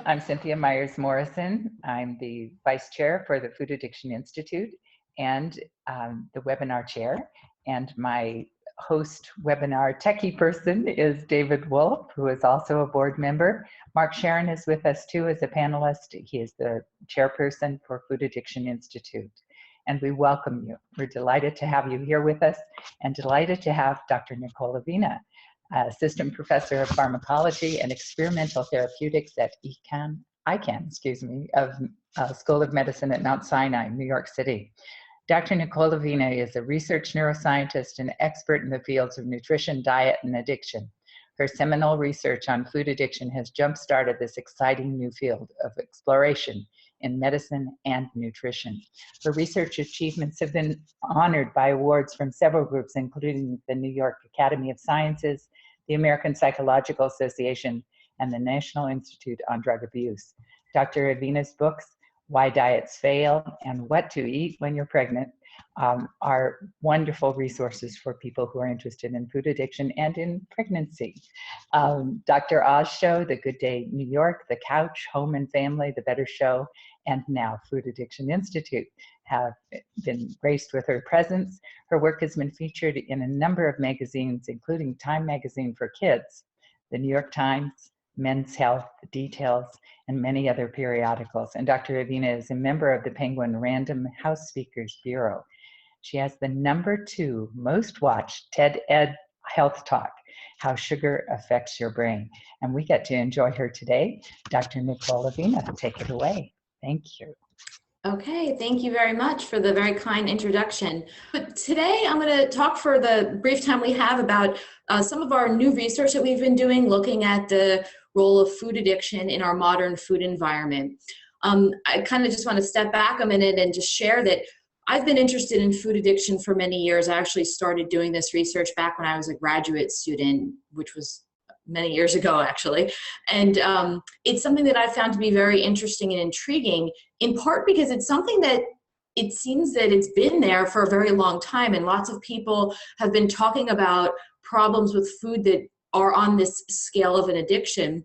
I'm Cynthia Myers-Morrison. I'm the Vice Chair for the Food Addiction Institute and the webinar chair. And my host webinar techie person is David Wolf, who is also a board member. Mark Sharon is with us too as a panelist. He is the chairperson for Food Addiction Institute. And we welcome you. We're delighted to have you here with us and delighted to have Dr. Nicole Avena, Assistant Professor of Pharmacology and Experimental Therapeutics at of School of Medicine at Mount Sinai, New York City. Dr. Nicole Avena is a research neuroscientist and expert in the fields of nutrition, diet, and addiction. Her seminal research on food addiction has jump-started this exciting new field of exploration in medicine and nutrition. Her research achievements have been honored by awards from several groups, including the New York Academy of Sciences, the American Psychological Association, and the National Institute on Drug Abuse. Dr. Avena's books, Why Diets Fail and What to Eat When You're Pregnant, are wonderful resources for people who are interested in food addiction and in pregnancy. Dr. Oz Show, The Good Day New York, The Couch, Home and Family, The Better Show, and now Food Addiction Institute have been graced with her presence. Her work has been featured in a number of magazines, including Time Magazine for Kids, the New York Times, Men's Health, Details, and many other periodicals. And Dr. Avena is a member of the Penguin Random House Speakers Bureau. She has the #2 most watched TED Ed Health Talk, How Sugar Affects Your Brain. And we get to enjoy her today. Dr. Nicole Avena, take it away. Thank you. Okay, thank you very much for the very kind introduction. But today I'm going to talk for the brief time we have about some of our new research that we've been doing, looking at the role of food addiction in our modern food environment. I kind of just want to step back a minute and just share that I've been interested in food addiction for many years. I actually started doing this research back when I was a graduate student, which was many years ago, actually. And it's something that I found to be very interesting and intriguing, in part because it's something that it seems that it's been there for a very long time. And lots of people have been talking about problems with food that are on this scale of an addiction.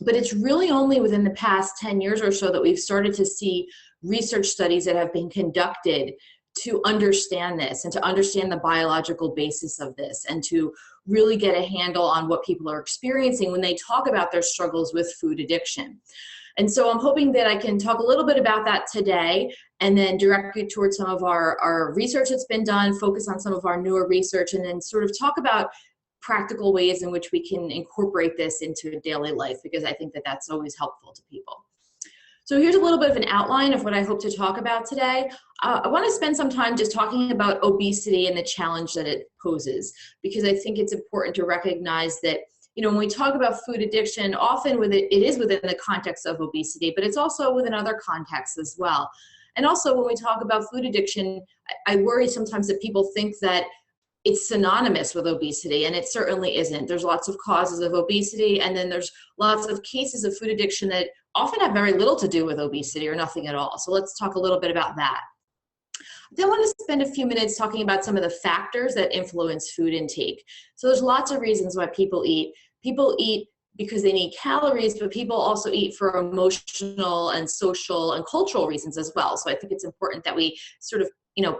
But it's really only within the past 10 years or so that we've started to see research studies that have been conducted to understand this and to understand the biological basis of this and to really get a handle on what people are experiencing when they talk about their struggles with food addiction. And so I'm hoping that I can talk a little bit about that today and then direct you towards some of our research that's been done, focus on some of our newer research, and then sort of talk about practical ways in which we can incorporate this into daily life, because I think that that's always helpful to people. So here's a little bit of an outline of what I hope to talk about today. I want to spend some time just talking about obesity and the challenge that it poses, because I think it's important to recognize that, you know, when we talk about food addiction, often it is within the context of obesity, but it's also within other contexts as well. And also when we talk about food addiction, I worry sometimes that people think that it's synonymous with obesity, and it certainly isn't. There's lots of causes of obesity, and then there's lots of cases of food addiction that often have very little to do with obesity or nothing at all. So let's talk a little bit about that. I then want to spend a few minutes talking about some of the factors that influence food intake. So there's lots of reasons why people eat. People eat because they need calories, but people also eat for emotional and social and cultural reasons as well. So I think it's important that we sort of,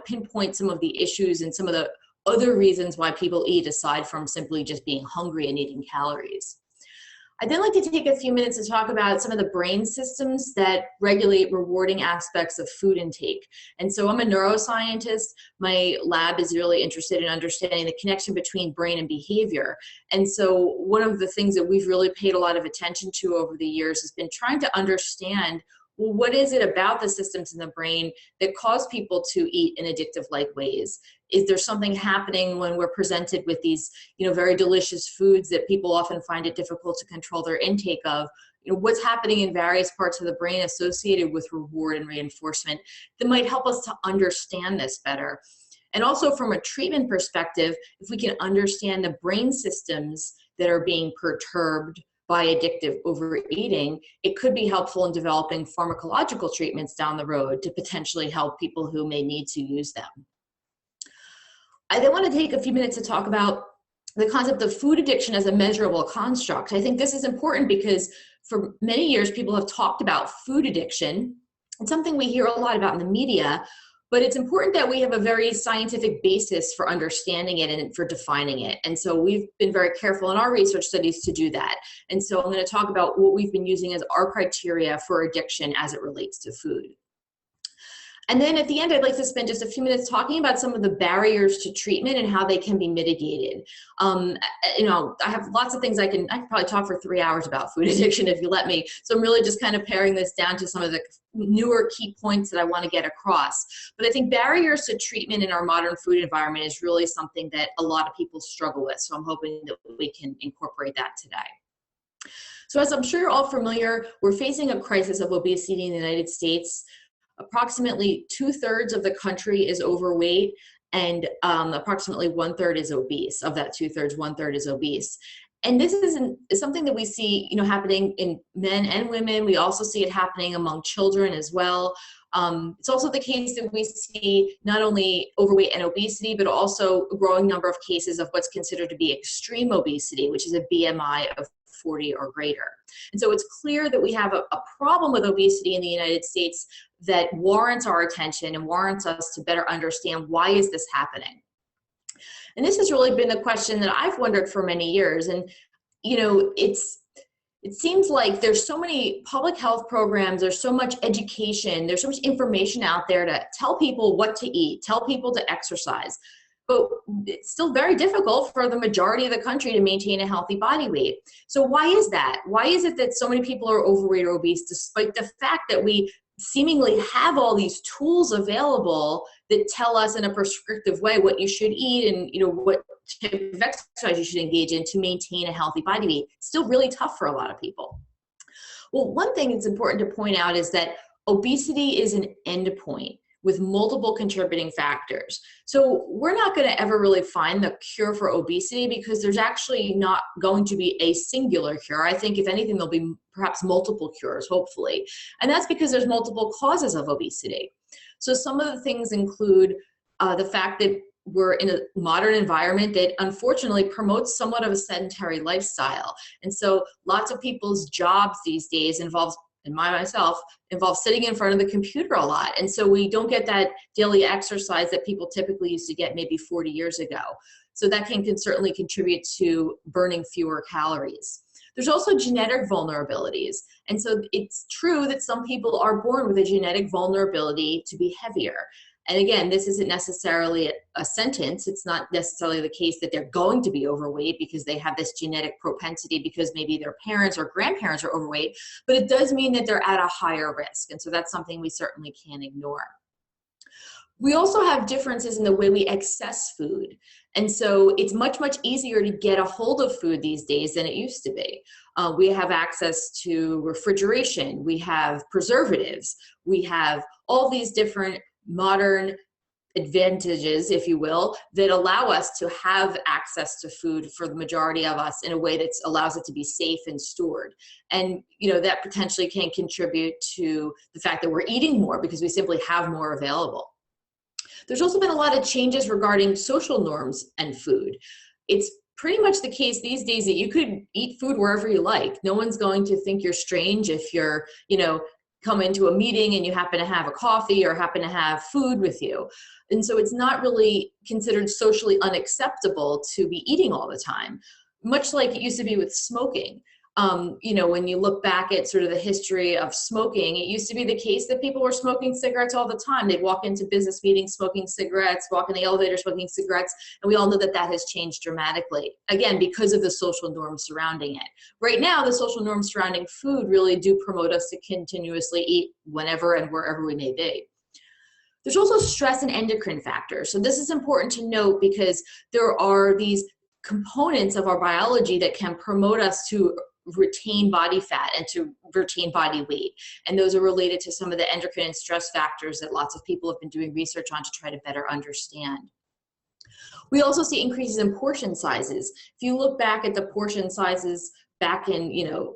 pinpoint some of the issues and some of the other reasons why people eat aside from simply just being hungry and needing calories. I'd then like to take a few minutes to talk about some of the brain systems that regulate rewarding aspects of food intake. And so I'm a neuroscientist. My lab is really interested in understanding the connection between brain and behavior. And so one of the things that we've really paid a lot of attention to over the years has been trying to understand, well, what is it about the systems in the brain that cause people to eat in addictive-like ways? Is there something happening when we're presented with these, very delicious foods that people often find it difficult to control their intake of? What's happening in various parts of the brain associated with reward and reinforcement that might help us to understand this better? And also from a treatment perspective, if we can understand the brain systems that are being perturbed by addictive overeating, it could be helpful in developing pharmacological treatments down the road to potentially help people who may need to use them. I then want to take a few minutes to talk about the concept of food addiction as a measurable construct. I think this is important because for many years, people have talked about food addiction. It's something we hear a lot about in the media, but it's important that we have a very scientific basis for understanding it and for defining it. And so we've been very careful in our research studies to do that. And so I'm going to talk about what we've been using as our criteria for addiction as it relates to food. And then at the end, I'd like to spend just a few minutes talking about some of the barriers to treatment and how they can be mitigated. I have lots of things I can probably talk for 3 hours about food addiction if you let me. So I'm really just kind of paring this down to some of the newer key points that I want to get across. But I think barriers to treatment in our modern food environment is really something that a lot of people struggle with. So I'm hoping that we can incorporate that today. So as I'm sure you're all familiar, we're facing a crisis of obesity in the United States. Approximately 2/3 of the country is overweight, and approximately 1/3 is obese. Of that 2/3, 1/3 is obese. And this is something that we see, happening in men and women. We also see it happening among children as well. It's also the case that we see not only overweight and obesity, but also a growing number of cases of what's considered to be extreme obesity, which is a BMI of 40 or greater. And so it's clear that we have a problem with obesity in the United States that warrants our attention and warrants us to better understand why is this happening. And this has really been the question that I've wondered for many years. And, it seems like there's so many public health programs, there's so much education, there's so much information out there to tell people what to eat, tell people to exercise. But it's still very difficult for the majority of the country to maintain a healthy body weight. So why is that? Why is it that so many people are overweight or obese, despite the fact that we seemingly have all these tools available that tell us in a prescriptive way what you should eat and what type of exercise you should engage in to maintain a healthy body weight? It's still really tough for a lot of people. Well, one thing that's important to point out is that obesity is an endpoint with multiple contributing factors. So we're not going to ever really find the cure for obesity because there's actually not going to be a singular cure. I think if anything, there'll be perhaps multiple cures, hopefully. And that's because there's multiple causes of obesity. So some of the things include the fact that we're in a modern environment that unfortunately promotes somewhat of a sedentary lifestyle. And so lots of people's jobs these days involve sitting in front of the computer a lot. And so we don't get that daily exercise that people typically used to get maybe 40 years ago. So that can certainly contribute to burning fewer calories. There's also genetic vulnerabilities. And so it's true that some people are born with a genetic vulnerability to be heavier. And again, this isn't necessarily a sentence. It's not necessarily the case that they're going to be overweight because they have this genetic propensity because maybe their parents or grandparents are overweight, but it does mean that they're at a higher risk. And so that's something we certainly can't ignore. We also have differences in the way we access food. And so it's much, much easier to get a hold of food these days than it used to be. We have access to refrigeration. We have preservatives. We have all these different modern advantages, if you will, that allow us to have access to food for the majority of us in a way that allows it to be safe and stored. And, that potentially can contribute to the fact that we're eating more because we simply have more available. There's also been a lot of changes regarding social norms and food. It's pretty much the case these days that you could eat food wherever you like. No one's going to think you're strange if you're, come into a meeting and you happen to have a coffee or happen to have food with you. And so it's not really considered socially unacceptable to be eating all the time, much like it used to be with smoking. When you look back at sort of the history of smoking, it used to be the case that people were smoking cigarettes all the time. They'd walk into business meetings smoking cigarettes, walk in the elevator smoking cigarettes, and we all know that that has changed dramatically, again, because of the social norms surrounding it. Right now, the social norms surrounding food really do promote us to continuously eat whenever and wherever we may be. There's also stress and endocrine factors. So this is important to note because there are these components of our biology that can promote us to retain body fat and to retain body weight. And those are related to some of the endocrine and stress factors that lots of people have been doing research on to try to better understand. We also see increases in portion sizes. If you look back at the portion sizes back in,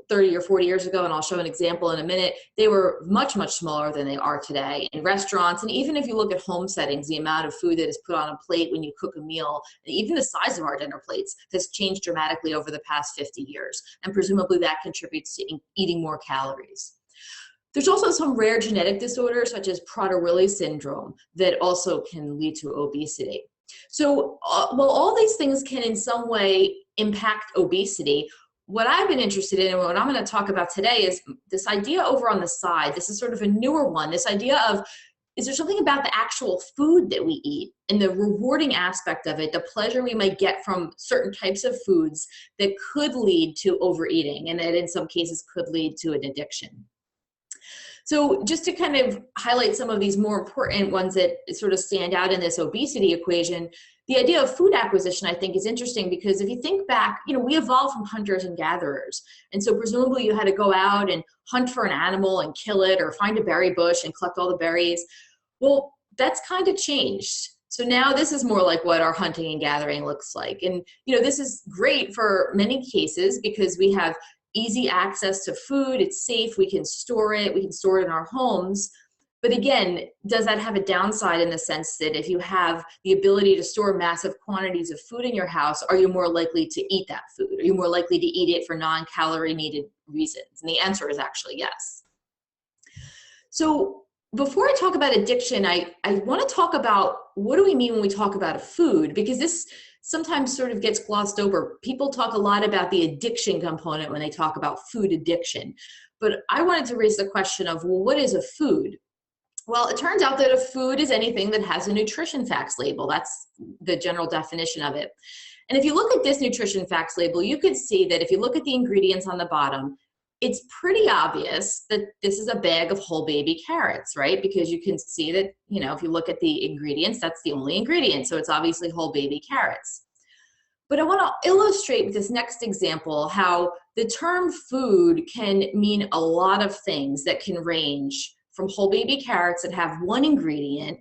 30 or 40 years ago, and I'll show an example in a minute, they were much, much smaller than they are today in restaurants. And even if you look at home settings, the amount of food that is put on a plate when you cook a meal, and even the size of our dinner plates has changed dramatically over the past 50 years. And presumably that contributes to eating more calories. There's also some rare genetic disorders such as Prader-Willi syndrome that also can lead to obesity. So while all these things can in some way impact obesity, what I've been interested in and what I'm going to talk about today is this idea over on the side. This is sort of a newer one, this idea of, is there something about the actual food that we eat and the rewarding aspect of it, the pleasure we might get from certain types of foods that could lead to overeating and that in some cases could lead to an addiction? So just to kind of highlight some of these more important ones that sort of stand out in this obesity equation, the idea of food acquisition, I think, is interesting because if you think back, we evolved from hunters and gatherers. And so presumably you had to go out and hunt for an animal and kill it or find a berry bush and collect all the berries. Well, that's kind of changed. So now this is more like what our hunting and gathering looks like. And, this is great for many cases because we have easy access to food, it's safe, we can store it in our homes. But again, does that have a downside in the sense that if you have the ability to store massive quantities of food in your house, are you more likely to eat that food? Are you more likely to eat it for non-calorie needed reasons? And the answer is actually yes. So before I talk about addiction, I want to talk about what do we mean when we talk about a food, because this sometimes sort of gets glossed over. People talk a lot about the addiction component when they talk about food addiction. But I wanted to raise the question of, well, what is a food? Well, it turns out that a food is anything that has a nutrition facts label. That's the general definition of it. And if you look at this nutrition facts label, you could see that if you look at the ingredients on the bottom, it's pretty obvious that this is a bag of whole baby carrots, right? Because you can see that, if you look at the ingredients, that's the only ingredient. So it's obviously whole baby carrots. But I want to illustrate with this next example how the term food can mean a lot of things that can range from whole baby carrots that have one ingredient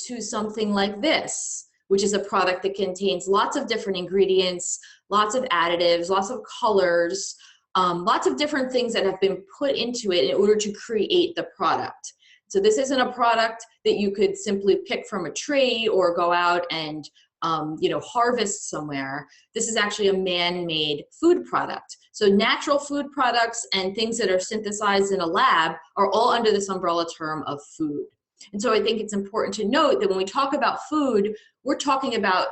to something like this, which is a product that contains lots of different ingredients, lots of additives, lots of colors, lots of different things that have been put into it in order to create the product. So this isn't a product that you could simply pick from a tree or go out and harvest somewhere. This is actually a man-made food product. So natural food products and things that are synthesized in a lab are all under this umbrella term of food. And so I think it's important to note that when we talk about food, we're talking about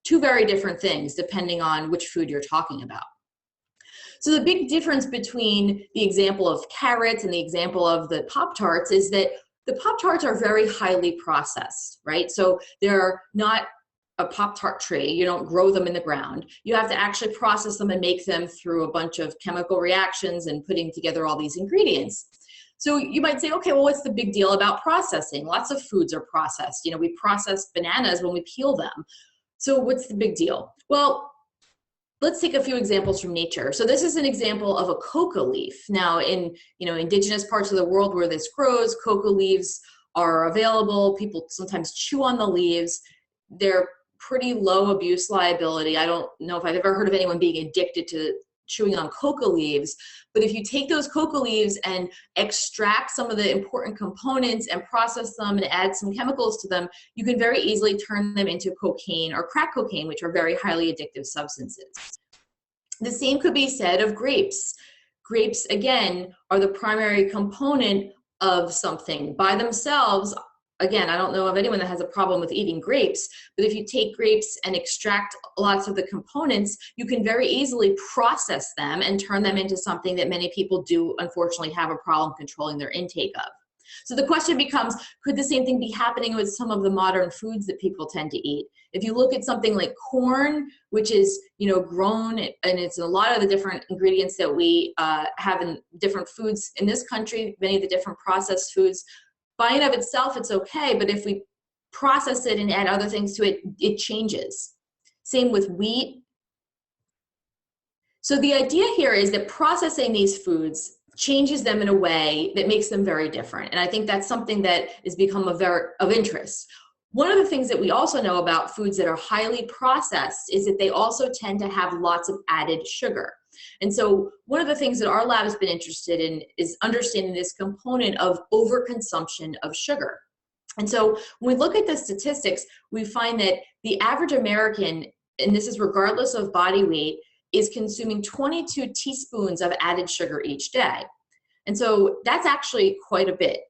two very different things depending on which food you're talking about. So the big difference between the example of carrots and the example of the Pop-Tarts is that the Pop-Tarts are very highly processed, right? So they're not a Pop-Tart tree. You don't grow them in the ground. You have to actually process them and make them through a bunch of chemical reactions and putting together all these ingredients. So you might say, okay, well, what's the big deal about processing? Lots of foods are processed. We process bananas when we peel them. So what's the big deal? Well, let's take a few examples from nature. So this is an example of a coca leaf. Now in indigenous parts of the world where this grows, coca leaves are available. People sometimes chew on the leaves. They're pretty low abuse liability. I don't know if I've ever heard of anyone being addicted to chewing on coca leaves, but if you take those coca leaves and extract some of the important components and process them and add some chemicals to them, you can very easily turn them into cocaine or crack cocaine, which are very highly addictive substances. The same could be said of grapes. Grapes, again, are the primary component of something. By themselves, again, I don't know of anyone that has a problem with eating grapes, but if you take grapes and extract lots of the components, you can very easily process them and turn them into something that many people do, unfortunately, have a problem controlling their intake of. So the question becomes, could the same thing be happening with some of the modern foods that people tend to eat? If you look at something like corn, which is grown, and it's a lot of the different ingredients that we have in different foods in this country, many of the different processed foods, by and of itself, it's okay, but if we process it and add other things to it, it changes. Same with wheat. So the idea here is that processing these foods changes them in a way that makes them very different. And I think that's something that has become of interest. One of the things that we also know about foods that are highly processed is that they also tend to have lots of added sugar. And so one of the things that our lab has been interested in is understanding this component of overconsumption of sugar. And so when we look at the statistics, we find that the average American, and this is regardless of body weight, is consuming 22 teaspoons of added sugar each day. And so that's actually quite a bit.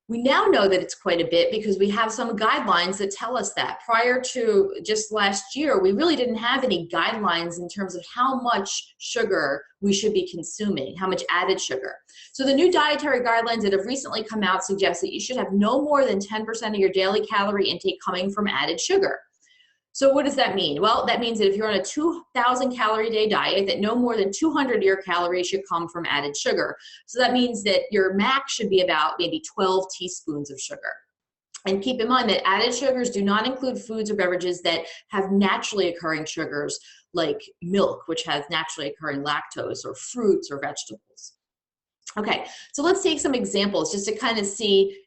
We now know that it's quite a bit because we have some guidelines that tell us that. Prior to just last year, we really didn't have any guidelines in terms of how much sugar we should be consuming, how much added sugar. So the new dietary guidelines that have recently come out suggest that you should have no more than 10% of your daily calorie intake coming from added sugar. So what does that mean? Well, that means that if you're on a 2,000 calorie a day diet, that no more than 200 of your calories should come from added sugar. So that means that your max should be about maybe 12 teaspoons of sugar. And keep in mind that added sugars do not include foods or beverages that have naturally occurring sugars, like milk, which has naturally occurring lactose, or fruits or vegetables. Okay, so let's take some examples just to kind of see,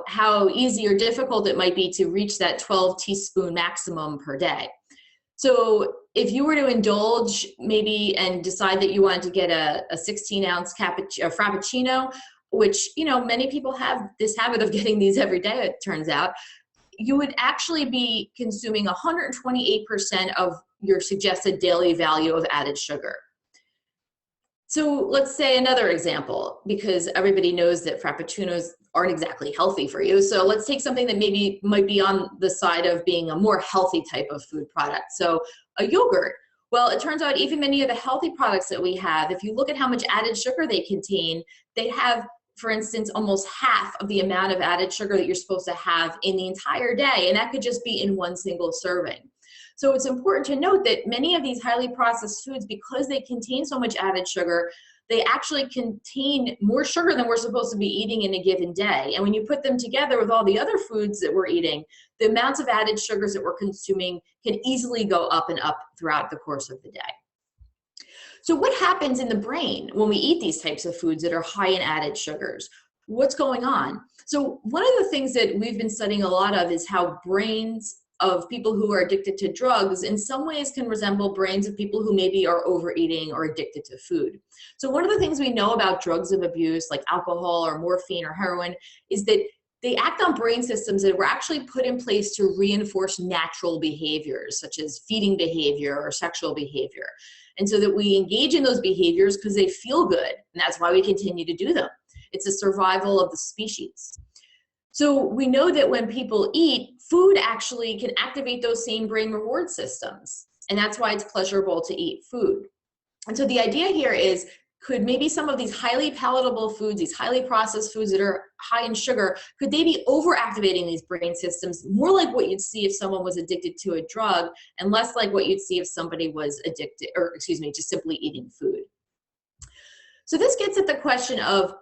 how easy or difficult it might be to reach that 12 teaspoon maximum per day. So if you were to indulge maybe and decide that you wanted to get a 16-ounce frappuccino, which, many people have this habit of getting these every day, it turns out, you would actually be consuming 128% of your suggested daily value of added sugar. So let's say another example, because everybody knows that frappuccinos aren't exactly healthy for you. So let's take something that maybe might be on the side of being a more healthy type of food product. So a yogurt. Well, it turns out even many of the healthy products that we have, if you look at how much added sugar they contain, they have, for instance, almost half of the amount of added sugar that you're supposed to have in the entire day. And that could just be in one single serving. So it's important to note that many of these highly processed foods, because they contain so much added sugar, they actually contain more sugar than we're supposed to be eating in a given day. And when you put them together with all the other foods that we're eating, the amounts of added sugars that we're consuming can easily go up and up throughout the course of the day. So what happens in the brain when we eat these types of foods that are high in added sugars? What's going on? So one of the things that we've been studying a lot of is how brains of people who are addicted to drugs in some ways can resemble brains of people who maybe are overeating or addicted to food. So one of the things we know about drugs of abuse, like alcohol or morphine or heroin, is that they act on brain systems that were actually put in place to reinforce natural behaviors, such as feeding behavior or sexual behavior. And so that we engage in those behaviors because they feel good, and that's why we continue to do them. It's a survival of the species. So we know that when people eat, food actually can activate those same brain reward systems. And that's why it's pleasurable to eat food. And so the idea here is, could maybe some of these highly palatable foods, these highly processed foods that are high in sugar, could they be overactivating these brain systems more like what you'd see if someone was addicted to a drug and less like what you'd see if somebody was addicted, or just simply eating food? So this gets at the question of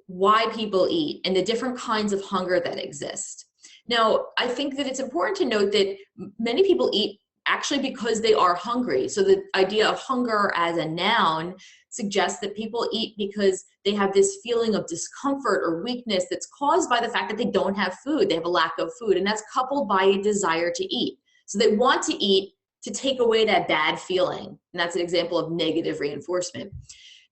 why people eat and the different kinds of hunger that exist. Now, I think that it's important to note that many people eat actually because they are hungry. So the idea of hunger as a noun suggests that people eat because they have this feeling of discomfort or weakness that's caused by the fact that they don't have food. They have a lack of food, and that's coupled by a desire to eat. So they want to eat to take away that bad feeling, and that's an example of negative reinforcement.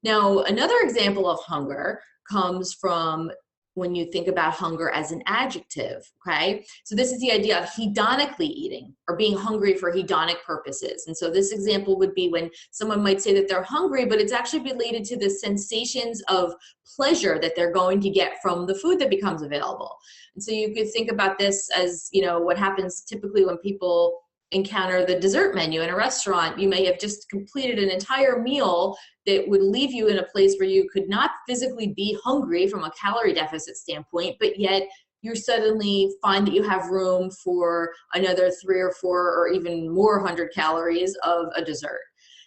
Now, another example of hunger comes from when you think about hunger as an adjective, okay? So this is the idea of hedonically eating, or being hungry for hedonic purposes. And so this example would be when someone might say that they're hungry, but it's actually related to the sensations of pleasure that they're going to get from the food that becomes available. And so you could think about this as, what happens typically when people encounter the dessert menu in a restaurant. You may have just completed an entire meal that would leave you in a place where you could not physically be hungry from a calorie deficit standpoint, but yet you suddenly find that you have room for another 3 or 4 or even more 100 calories of a dessert.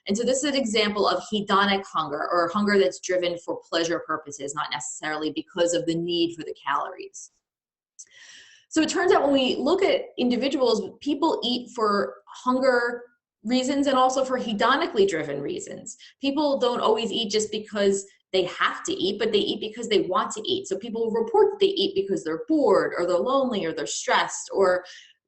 And so this is an example of hedonic hunger, or hunger that's driven for pleasure purposes, not necessarily because of the need for the calories. So it turns out when we look at individuals, people eat for hunger reasons and also for hedonically driven reasons. People don't always eat just because they have to eat, but they eat because they want to eat. So people report that they eat because they're bored or they're lonely or they're stressed, or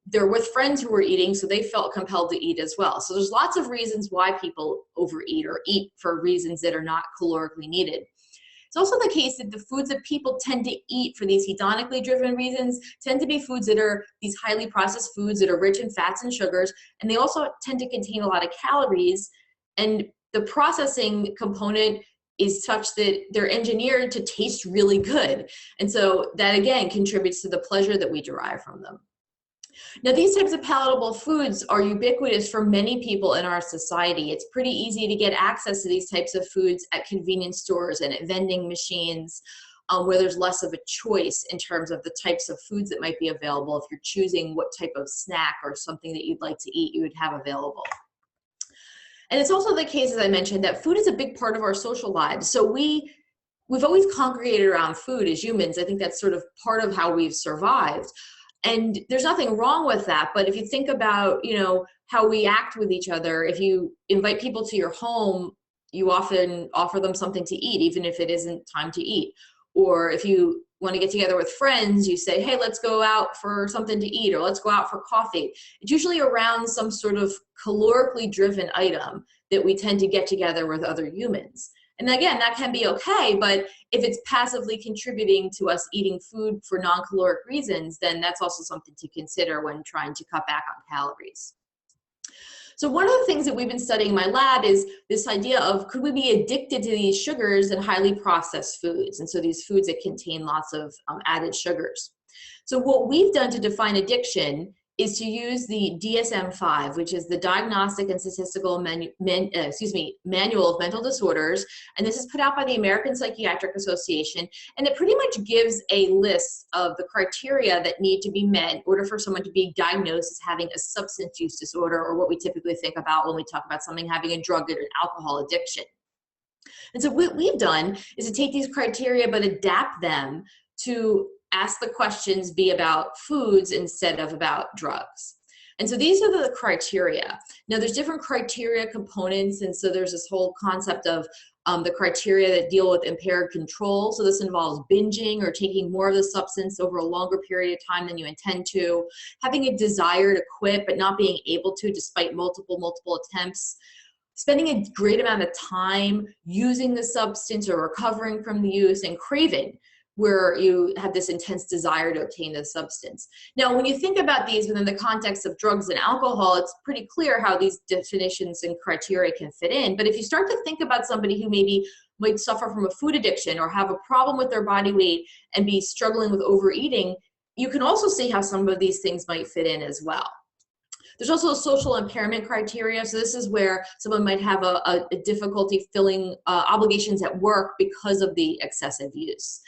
they're with friends who were eating, so they felt compelled to eat as well. So there's lots of reasons why people overeat or eat for reasons that are not calorically needed. It's also the case that the foods that people tend to eat for these hedonically driven reasons tend to be foods that are these highly processed foods that are rich in fats and sugars, and they also tend to contain a lot of calories. And the processing component is such that they're engineered to taste really good. And so that again contributes to the pleasure that we derive from them. Now, these types of palatable foods are ubiquitous for many people in our society. It's pretty easy to get access to these types of foods at convenience stores and at vending machines, where there's less of a choice in terms of the types of foods that might be available. If you're choosing what type of snack or something that you'd like to eat, you would have available. And it's also the case, as I mentioned, that food is a big part of our social lives. So we've always congregated around food as humans. I think that's sort of part of how we've survived. And there's nothing wrong with that. But if you think about, how we act with each other, if you invite people to your home, you often offer them something to eat, even if it isn't time to eat. Or if you want to get together with friends, you say, hey, let's go out for something to eat, or let's go out for coffee. It's usually around some sort of calorically driven item that we tend to get together with other humans. And again, that can be okay, but if it's passively contributing to us eating food for non-caloric reasons, then that's also something to consider when trying to cut back on calories. So one of the things that we've been studying in my lab is this idea of, could we be addicted to these sugars and highly processed foods? And so these foods that contain lots of added sugars. So what we've done to define addiction is to use the DSM-5, which is the Diagnostic and Statistical Manual of Mental Disorders. And this is put out by the American Psychiatric Association. And it pretty much gives a list of the criteria that need to be met in order for someone to be diagnosed as having a substance use disorder, or what we typically think about when we talk about something having a drug or an alcohol addiction. And so what we've done is to take these criteria but adapt them to ask the questions be about foods instead of about drugs. And so these are the criteria. Now there's different criteria components, and so there's this whole concept of the criteria that deal with impaired control. So this involves binging or taking more of the substance over a longer period of time than you intend to, having a desire to quit but not being able to despite multiple attempts, spending a great amount of time using the substance or recovering from the use, and craving, where you have this intense desire to obtain the substance. Now, when you think about these within the context of drugs and alcohol, it's pretty clear how these definitions and criteria can fit in. But if you start to think about somebody who maybe might suffer from a food addiction or have a problem with their body weight and be struggling with overeating, you can also see how some of these things might fit in as well. There's also a social impairment criteria. So this is where someone might have a difficulty filling obligations at work because of the excessive use.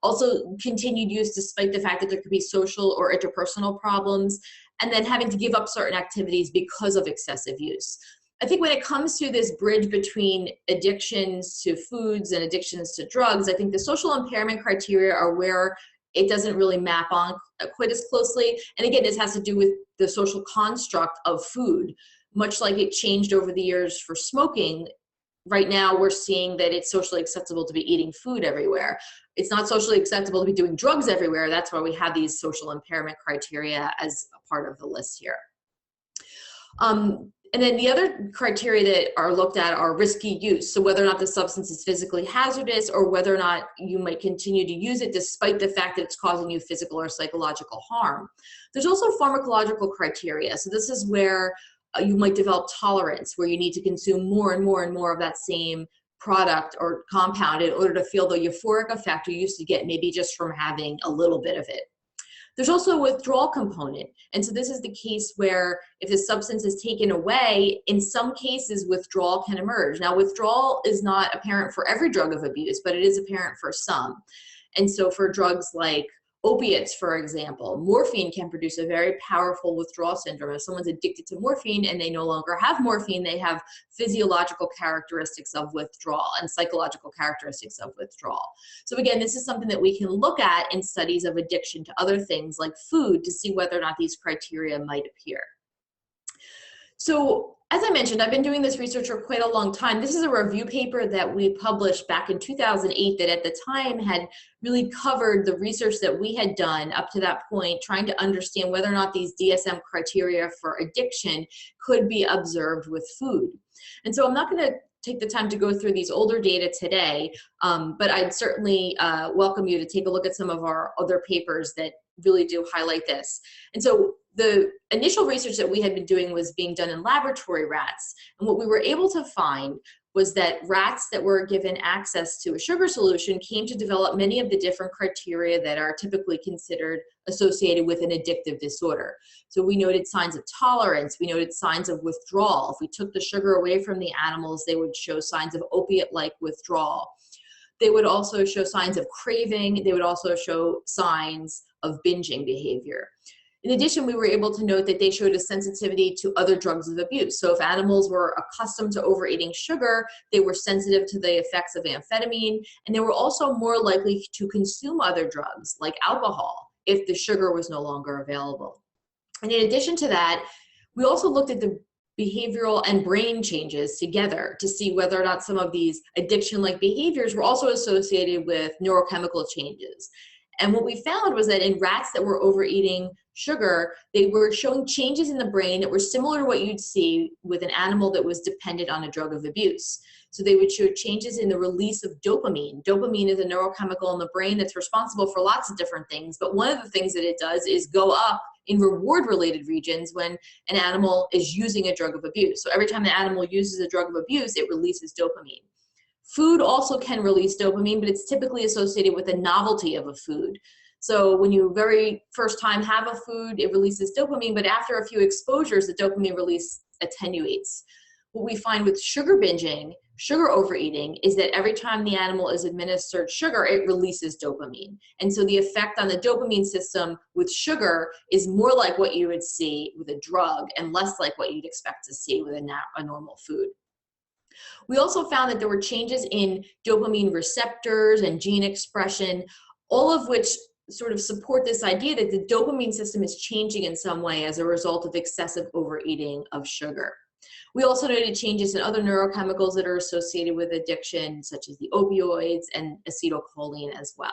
Also continued use despite the fact that there could be social or interpersonal problems, and then having to give up certain activities because of excessive use. I think when it comes to this bridge between addictions to foods and addictions to drugs, I think the social impairment criteria are where it doesn't really map on quite as closely. And again, this has to do with the social construct of food. Much like it changed over the years for smoking, right now we're seeing that it's socially acceptable to be eating food everywhere. It's not socially acceptable to be doing drugs everywhere. That's why we have these social impairment criteria as a part of the list here. And then the other criteria that are looked at are risky use. So whether or not the substance is physically hazardous, or whether or not you might continue to use it despite the fact that it's causing you physical or psychological harm. There's also pharmacological criteria. So this is where you might develop tolerance, where you need to consume more and more and more of that same product or compound in order to feel the euphoric effect you used to get maybe just from having a little bit of it. There's also a withdrawal component. And so this is the case where if the substance is taken away, in some cases withdrawal can emerge. Now, withdrawal is not apparent for every drug of abuse, but it is apparent for some. And so for drugs like opiates, for example, morphine can produce a very powerful withdrawal syndrome. If someone's addicted to morphine and they no longer have morphine, they have physiological characteristics of withdrawal and psychological characteristics of withdrawal. So again, this is something that we can look at in studies of addiction to other things like food to see whether or not these criteria might appear. So As I mentioned, I've been doing this research for quite a long time. This is a review paper that we published back in 2008 that at the time had really covered the research that we had done up to that point, trying to understand whether or not these DSM criteria for addiction could be observed with food. And so I'm not going to take the time to go through these older data today, but I'd certainly welcome you to take a look at some of our other papers that really do highlight this. And so the initial research that we had been doing was being done in laboratory rats. And what we were able to find was that rats that were given access to a sugar solution came to develop many of the different criteria that are typically considered associated with an addictive disorder. So we noted signs of tolerance, we noted signs of withdrawal. If we took the sugar away from the animals, they would show signs of opiate-like withdrawal. They would also show signs of craving. They would also show signs of binging behavior. In addition, we were able to note that they showed a sensitivity to other drugs of abuse. So if animals were accustomed to overeating sugar, they were sensitive to the effects of amphetamine, and they were also more likely to consume other drugs like alcohol if the sugar was no longer available. And in addition to that, we also looked at the behavioral and brain changes together to see whether or not some of these addiction-like behaviors were also associated with neurochemical changes. And what we found was that in rats that were overeating sugar, they were showing changes in the brain that were similar to what you'd see with an animal that was dependent on a drug of abuse. So they would show changes in the release of dopamine. Dopamine is a neurochemical in the brain that's responsible for lots of different things, but one of the things that it does is go up in reward-related regions when an animal is using a drug of abuse. So every time the animal uses a drug of abuse, it releases dopamine. Food also can release dopamine, but it's typically associated with the novelty of a food. So when you very first time have a food, it releases dopamine, but after a few exposures, the dopamine release attenuates. What we find with sugar binging, sugar overeating, is that every time the animal is administered sugar, it releases dopamine. And so the effect on the dopamine system with sugar is more like what you would see with a drug and less like what you'd expect to see with a normal food. We also found that there were changes in dopamine receptors and gene expression, all of which sort of support this idea that the dopamine system is changing in some way as a result of excessive overeating of sugar. We also noted changes in other neurochemicals that are associated with addiction, such as the opioids and acetylcholine as well.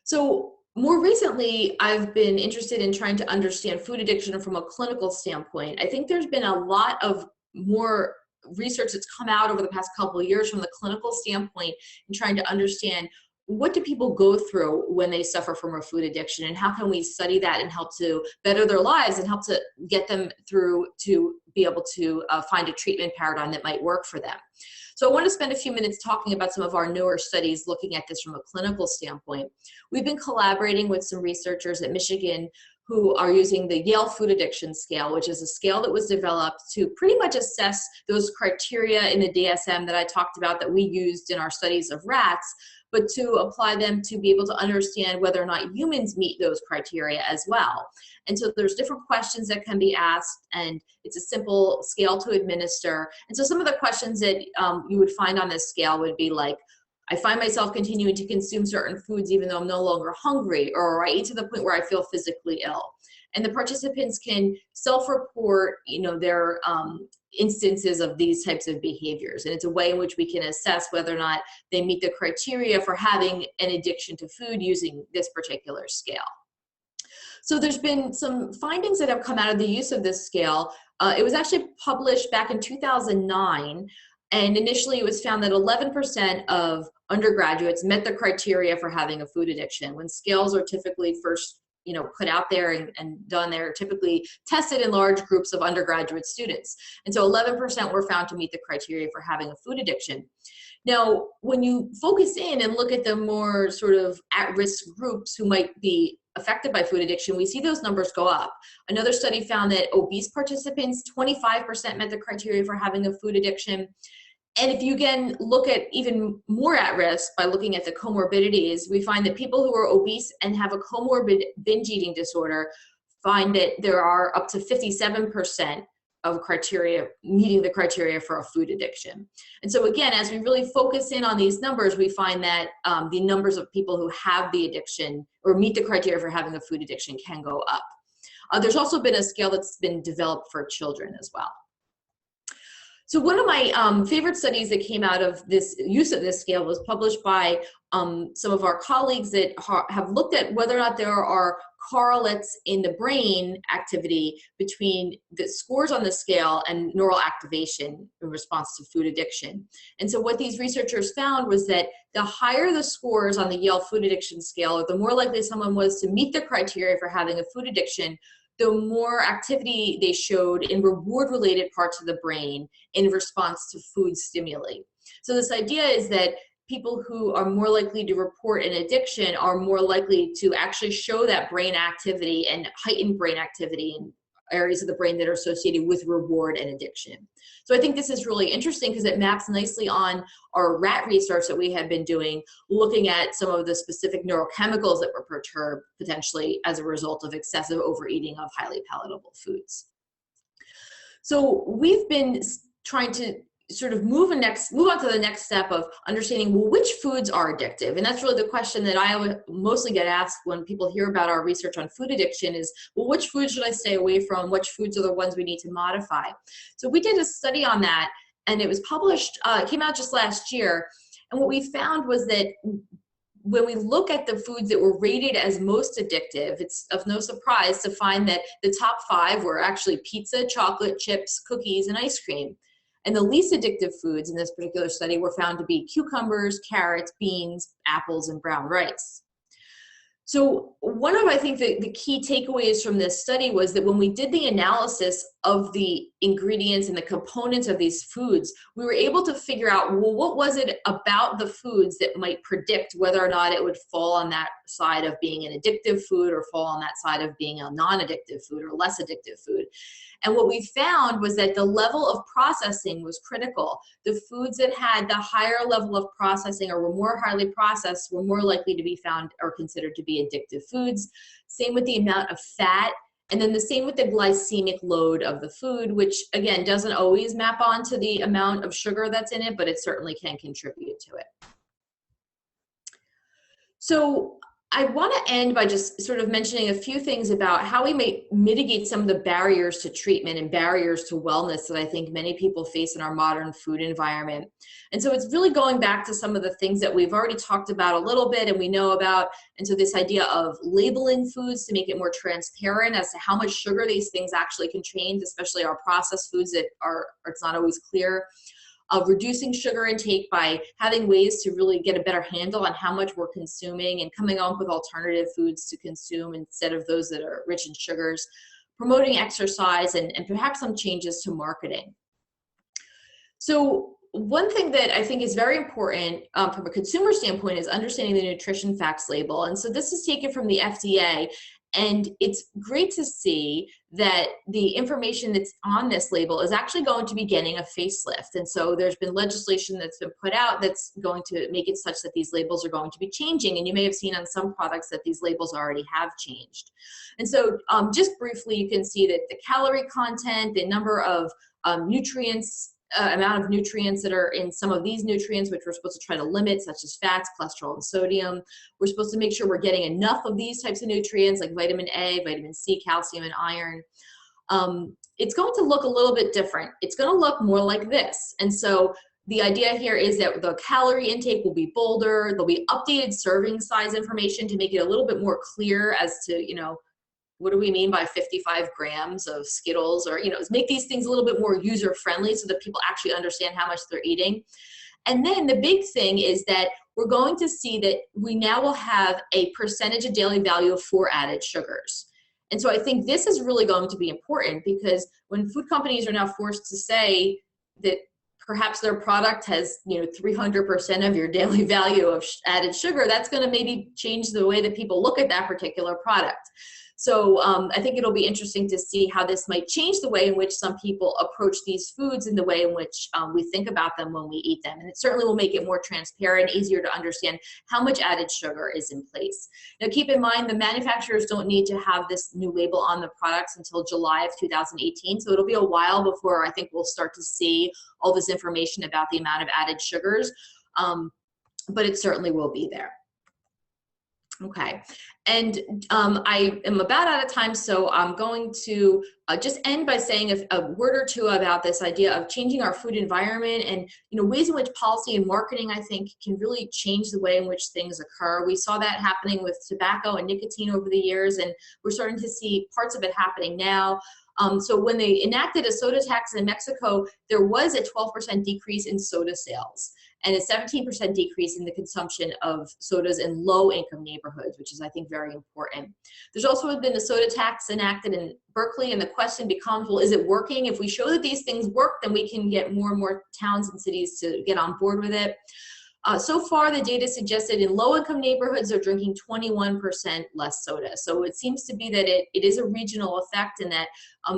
So more recently, I've been interested in trying to understand food addiction from a clinical standpoint. I think there's been a lot of more research that's come out over the past couple of years from the clinical standpoint in trying to understand what do people go through when they suffer from a food addiction, and how can we study that and help to better their lives and help to get them through to be able to find a treatment paradigm that might work for them. So I want to spend a few minutes talking about some of our newer studies looking at this from a clinical standpoint. We've been collaborating with some researchers at Michigan who are using the Yale Food Addiction Scale, which is a scale that was developed to pretty much assess those criteria in the DSM that I talked about that we used in our studies of rats, but to apply them to be able to understand whether or not humans meet those criteria as well. And so there's different questions that can be asked, and it's a simple scale to administer. And so some of the questions that you would find on this scale would be like, I find myself continuing to consume certain foods even though I'm no longer hungry, or I eat to the point where I feel physically ill. And the participants can self-report, their instances of these types of behaviors. And it's a way in which we can assess whether or not they meet the criteria for having an addiction to food using this particular scale. So there's been some findings that have come out of the use of this scale. It was actually published back in 2009. And initially it was found that 11% of undergraduates met the criteria for having a food addiction. When scales are typically first put out there and done, they're typically tested in large groups of undergraduate students. And so 11% were found to meet the criteria for having a food addiction. Now, when you focus in and look at the more sort of at-risk groups who might be affected by food addiction, we see those numbers go up. Another study found that obese participants, 25% met the criteria for having a food addiction. And if you again look at even more at risk by looking at the comorbidities, we find that people who are obese and have a comorbid binge eating disorder find that there are up to 57% of criteria meeting the criteria for a food addiction. And so again, as we really focus in on these numbers, we find that the numbers of people who have the addiction or meet the criteria for having a food addiction can go up. There's also been a scale that's been developed for children as well. So one of my favorite studies that came out of this use of this scale was published by some of our colleagues that have looked at whether or not there are correlates in the brain activity between the scores on the scale and neural activation in response to food addiction. And so what these researchers found was that the higher the scores on the Yale food addiction scale, the more likely someone was to meet the criteria for having a food addiction, the more activity they showed in reward-related parts of the brain in response to food stimuli. So this idea is that people who are more likely to report an addiction are more likely to actually show that brain activity and heightened brain activity in areas of the brain that are associated with reward and addiction. So I think this is really interesting because it maps nicely on our rat research that we have been doing, looking at some of the specific neurochemicals that were perturbed potentially as a result of excessive overeating of highly palatable foods. So we've been trying to sort of move on to the next step of understanding, well, which foods are addictive? And that's really the question that I mostly get asked when people hear about our research on food addiction is, well, which foods should I stay away from? Which foods are the ones we need to modify? So we did a study on that, and it was published, it came out just last year. And what we found was that when we look at the foods that were rated as most addictive, it's of no surprise to find that the top 5 were actually pizza, chocolate, chips, cookies, and ice cream. And the least addictive foods in this particular study were found to be cucumbers, carrots, beans, apples, and brown rice. So one of, I think, the key takeaways from this study was that when we did the analysis of the ingredients and the components of these foods, we were able to figure out, well, what was it about the foods that might predict whether or not it would fall on that side of being an addictive food or fall on that side of being a non-addictive food or less addictive food. And what we found was that the level of processing was critical. The foods that had the higher level of processing or were more highly processed were more likely to be found or considered to be addictive foods. Same with the amount of fat. And then the same with the glycemic load of the food, which again doesn't always map onto the amount of sugar that's in it, but it certainly can contribute to it. So I want to end by just sort of mentioning a few things about how we may mitigate some of the barriers to treatment and barriers to wellness that I think many people face in our modern food environment. And so it's really going back to some of the things that we've already talked about a little bit and we know about. And so this idea of labeling foods to make it more transparent as to how much sugar these things actually contain, especially our processed foods that it's not always clear. Of reducing sugar intake by having ways to really get a better handle on how much we're consuming and coming up with alternative foods to consume instead of those that are rich in sugars, promoting exercise, and perhaps some changes to marketing. So one thing that I think is very important from a consumer standpoint is understanding the nutrition facts label. And so this is taken from the FDA. And it's great to see that the information that's on this label is actually going to be getting a facelift. And so there's been legislation that's been put out that's going to make it such that these labels are going to be changing. And you may have seen on some products that these labels already have changed. And so just briefly, you can see that the calorie content, the number of nutrients, amount of nutrients that are in some of these nutrients, which we're supposed to try to limit, such as fats, cholesterol, and sodium. We're supposed to make sure we're getting enough of these types of nutrients like vitamin A, vitamin C, calcium, and iron. It's going to look a little bit different. It's going to look more like this. And so the idea here is that the calorie intake will be bolder. There'll be updated serving size information to make it a little bit more clear as to, what do we mean by 55 grams of Skittles, or, make these things a little bit more user-friendly so that people actually understand how much they're eating. And then the big thing is that we're going to see that we now will have a percentage of daily value for added sugars. And so I think this is really going to be important because when food companies are now forced to say that perhaps their product has, 300% of your daily value of added sugar, that's going to maybe change the way that people look at that particular product. So I think it'll be interesting to see how this might change the way in which some people approach these foods and the way in which we think about them when we eat them. And it certainly will make it more transparent, easier to understand how much added sugar is in place. Now, keep in mind, the manufacturers don't need to have this new label on the products until July of 2018. So it'll be a while before I think we'll start to see all this information about the amount of added sugars, but it certainly will be there. Okay, and I am about out of time, so I'm going to just end by saying a word or two about this idea of changing our food environment and ways in which policy and marketing, I think, can really change the way in which things occur. We saw that happening with tobacco and nicotine over the years, and we're starting to see parts of it happening now. So when they enacted a soda tax in Mexico, there was a 12% decrease in soda sales and a 17% decrease in the consumption of sodas in low-income neighborhoods, which is, I think, very important. There's also been a soda tax enacted in Berkeley, and the question becomes, well, is it working? If we show that these things work, then we can get more and more towns and cities to get on board with it. So far, the data suggested in low-income neighborhoods are drinking 21% less soda. So it seems to be that it is a regional effect, and that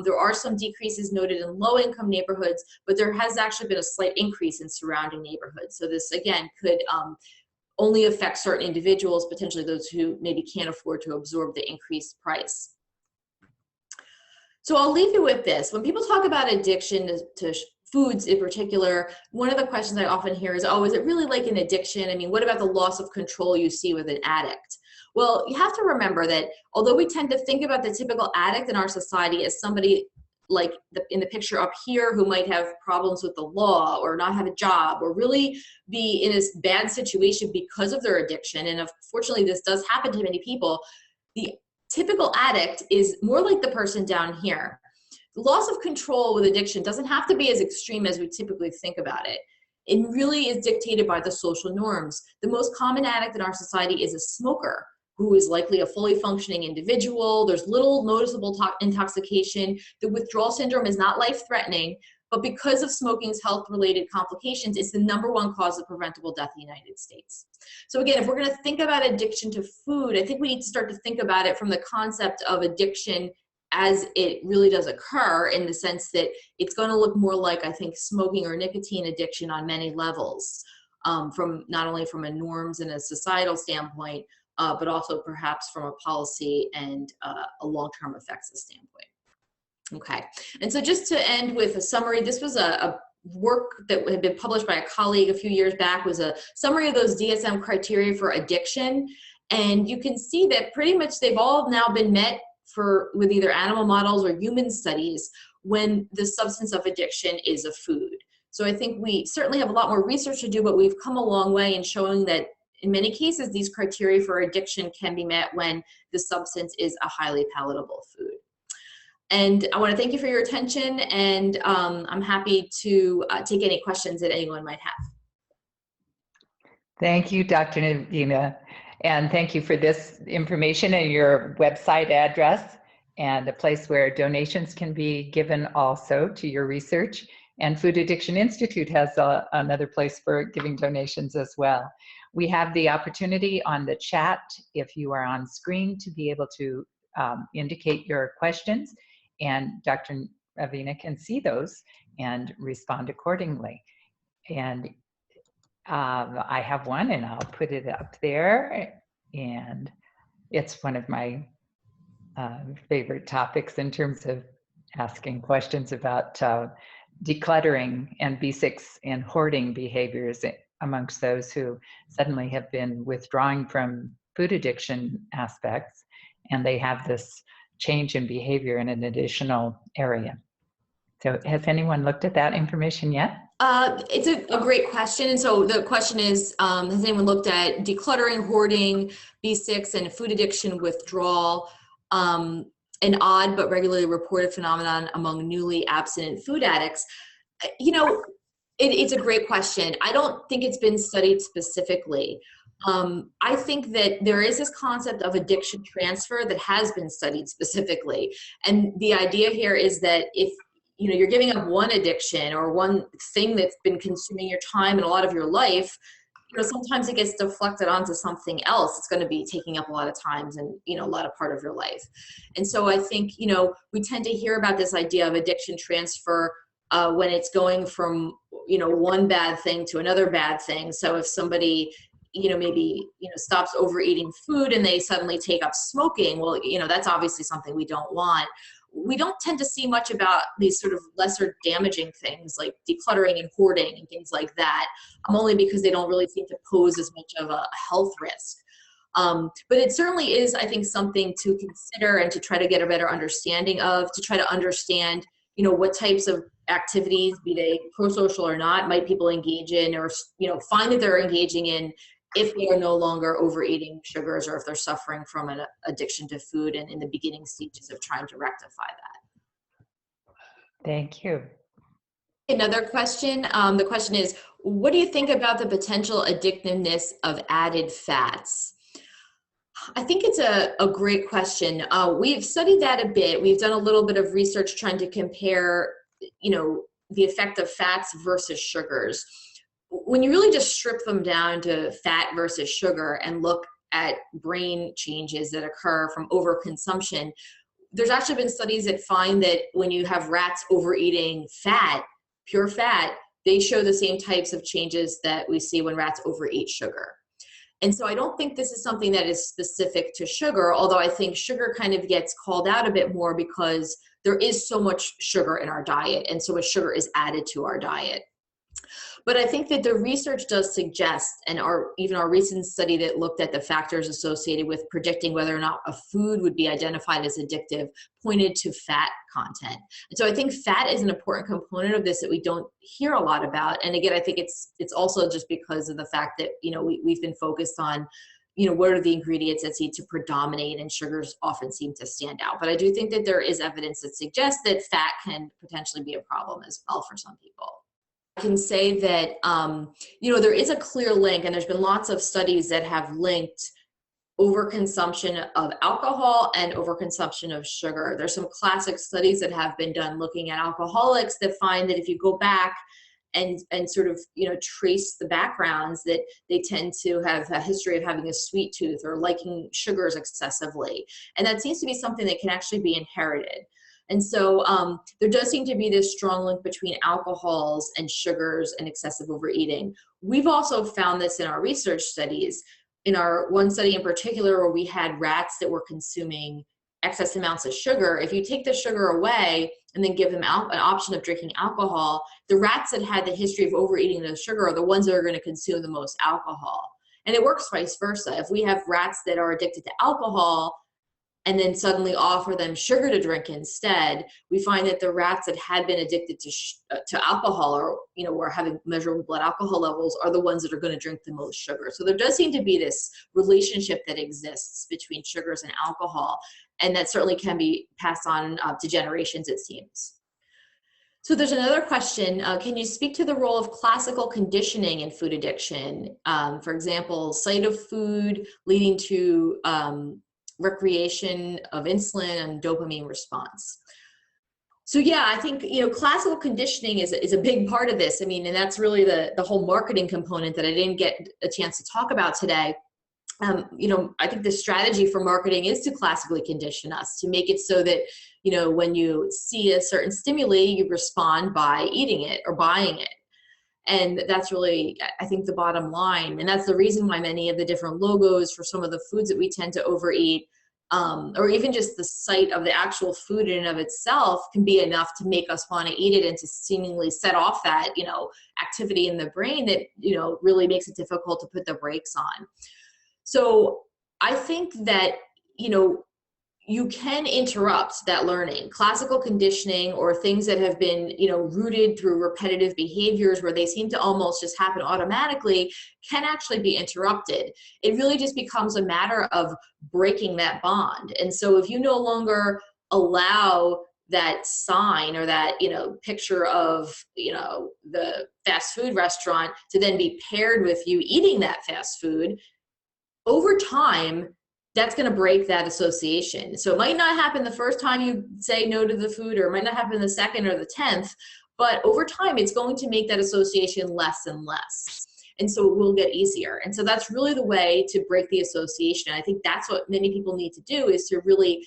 there are some decreases noted in low-income neighborhoods, but there has actually been a slight increase in surrounding neighborhoods. So this, again, could only affect certain individuals, potentially those who maybe can't afford to absorb the increased price. So I'll leave you with this. When people talk about addiction to foods in particular, one of the questions I often hear is, oh, is it really like an addiction? I mean, what about the loss of control you see with an addict? Well, you have to remember that although we tend to think about the typical addict in our society as somebody like in the picture up here who might have problems with the law or not have a job or really be in a bad situation because of their addiction, and unfortunately this does happen to many people, the typical addict is more like the person down here. The loss of control with addiction doesn't have to be as extreme as we typically think about it. It really is dictated by the social norms. The most common addict in our society is a smoker who is likely a fully functioning individual. There's little noticeable intoxication. The withdrawal syndrome is not life-threatening, but because of smoking's health-related complications, it's the #1 cause of preventable death in the United States. So again, if we're going to think about addiction to food, I think we need to start to think about it from the concept of addiction as it really does occur, in the sense that it's going to look more like, I think, smoking or nicotine addiction on many levels, from not only from a norms and a societal standpoint, but also perhaps from a policy and a long-term effects standpoint. Okay, and so just to end with a summary, this was a work that had been published by a colleague a few years back, was a summary of those DSM criteria for addiction. And you can see that pretty much they've all now been met with either animal models or human studies when the substance of addiction is a food. So I think we certainly have a lot more research to do, but we've come a long way in showing that in many cases, these criteria for addiction can be met when the substance is a highly palatable food. And I want to thank you for your attention, and I'm happy to take any questions that anyone might have. Thank you, Dr. Avena. And thank you for this information and your website address and a place where donations can be given also to your research. And Food Addiction Institute has another place for giving donations as well. We have the opportunity on the chat, if you are on screen, to be able to indicate your questions, and Dr. Avena can see those and respond accordingly. And I have one, and I'll put it up there, and it's one of my favorite topics in terms of asking questions about decluttering and B6 and hoarding behaviors amongst those who suddenly have been withdrawing from food addiction aspects, and they have this change in behavior in an additional area. So has anyone looked at that information yet? It's a great question. And so the question is, has anyone looked at decluttering, hoarding, B6, and food addiction withdrawal, an odd but regularly reported phenomenon among newly abstinent food addicts? You know, it's a great question. I don't think it's been studied specifically. I think that there is this concept of addiction transfer that has been studied specifically. And the idea here is that if you're giving up one addiction or one thing that's been consuming your time and a lot of your life, sometimes it gets deflected onto something else. It's going to be taking up a lot of times and, a lot of part of your life. And so I think, we tend to hear about this idea of addiction transfer when it's going from, one bad thing to another bad thing. So if somebody, maybe, stops overeating food and they suddenly take up smoking, well, that's obviously something we don't want. We don't tend to see much about these sort of lesser damaging things like decluttering and hoarding and things like that, only because they don't really seem to pose as much of a health risk. But it certainly is, I think, something to consider and to try to get a better understanding of, to try to understand, what types of activities, be they pro-social or not, might people engage in, or, find that they're engaging in if they are no longer overeating sugars, or if they're suffering from an addiction to food and in the beginning stages of trying to rectify that. Thank you. Another question, the question is, what do you think about the potential addictiveness of added fats? I think it's a great question. We've studied that a bit. We've done a little bit of research trying to compare, the effect of fats versus sugars. When you really just strip them down to fat versus sugar and look at brain changes that occur from overconsumption, there's actually been studies that find that when you have rats overeating fat, pure fat, they show the same types of changes that we see when rats overeat sugar. And so I don't think this is something that is specific to sugar, although I think sugar kind of gets called out a bit more because there is so much sugar in our diet and so much sugar is added to our diet. But I think that the research does suggest, and even our recent study that looked at the factors associated with predicting whether or not a food would be identified as addictive, pointed to fat content. And so I think fat is an important component of this that we don't hear a lot about. And again, I think it's also just because of the fact that, we've been focused on, what are the ingredients that seem to predominate, and sugars often seem to stand out. But I do think that there is evidence that suggests that fat can potentially be a problem as well for some people. I can say that, there is a clear link, and there's been lots of studies that have linked overconsumption of alcohol and overconsumption of sugar. There's some classic studies that have been done looking at alcoholics that find that if you go back and sort of, trace the backgrounds, that they tend to have a history of having a sweet tooth or liking sugars excessively. And that seems to be something that can actually be inherited. And so there does seem to be this strong link between alcohols and sugars and excessive overeating. We've also found this in our research studies. In our one study in particular, where we had rats that were consuming excess amounts of sugar, if you take the sugar away and then give them an option of drinking alcohol, the rats that had the history of overeating the sugar are the ones that are going to consume the most alcohol. And it works vice versa. If we have rats that are addicted to alcohol, and then suddenly offer them sugar to drink instead, we find that the rats that had been addicted to alcohol, or were having measurable blood alcohol levels, are the ones that are going to drink the most sugar. So there does seem to be this relationship that exists between sugars and alcohol, and that certainly can be passed on to generations, it seems. So there's another question. Can you speak to the role of classical conditioning in food addiction? For example, sight of food leading to recreation of insulin and dopamine response. So yeah, I think, classical conditioning is a big part of this. I mean, and that's really the whole marketing component that I didn't get a chance to talk about today. I think the strategy for marketing is to classically condition us, to make it so that, when you see a certain stimuli, you respond by eating it or buying it. And that's really, I think, the bottom line. And that's the reason why many of the different logos for some of the foods that we tend to overeat, or even just the sight of the actual food in and of itself, can be enough to make us want to eat it and to seemingly set off that, activity in the brain that, really makes it difficult to put the brakes on. So I think that, you can interrupt that learning. Classical conditioning, or things that have been, rooted through repetitive behaviors where they seem to almost just happen automatically, can actually be interrupted. It really just becomes a matter of breaking that bond. And so if you no longer allow that sign or that, picture of, the fast food restaurant to then be paired with you eating that fast food, over time, that's going to break that association. So it might not happen the first time you say no to the food, or it might not happen the second or the 10th, but over time, it's going to make that association less and less. And so it will get easier. And so that's really the way to break the association. I think that's what many people need to do, is to really,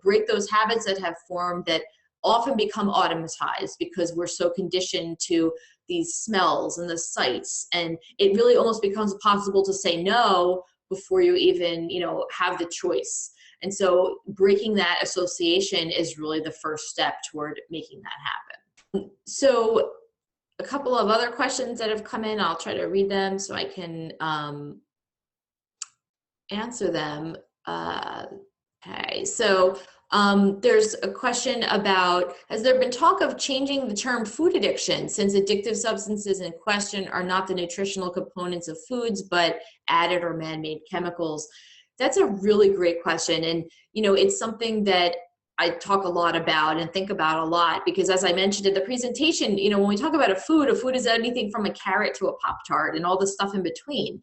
break those habits that have formed that often become automatized because we're so conditioned to these smells and the sights. And it really almost becomes impossible to say no before you even, have the choice. And so breaking that association is really the first step toward making that happen. So a couple of other questions that have come in, I'll try to read them so I can answer them. Okay, so there's a question about, has there been talk of changing the term food addiction, since addictive substances in question are not the nutritional components of foods, but added or man-made chemicals? That's a really great question. And, you know, it's something that I talk a lot about and think about a lot, because as I mentioned in the presentation, you know, when we talk about a food is anything from a carrot to a Pop-Tart and all the stuff in between.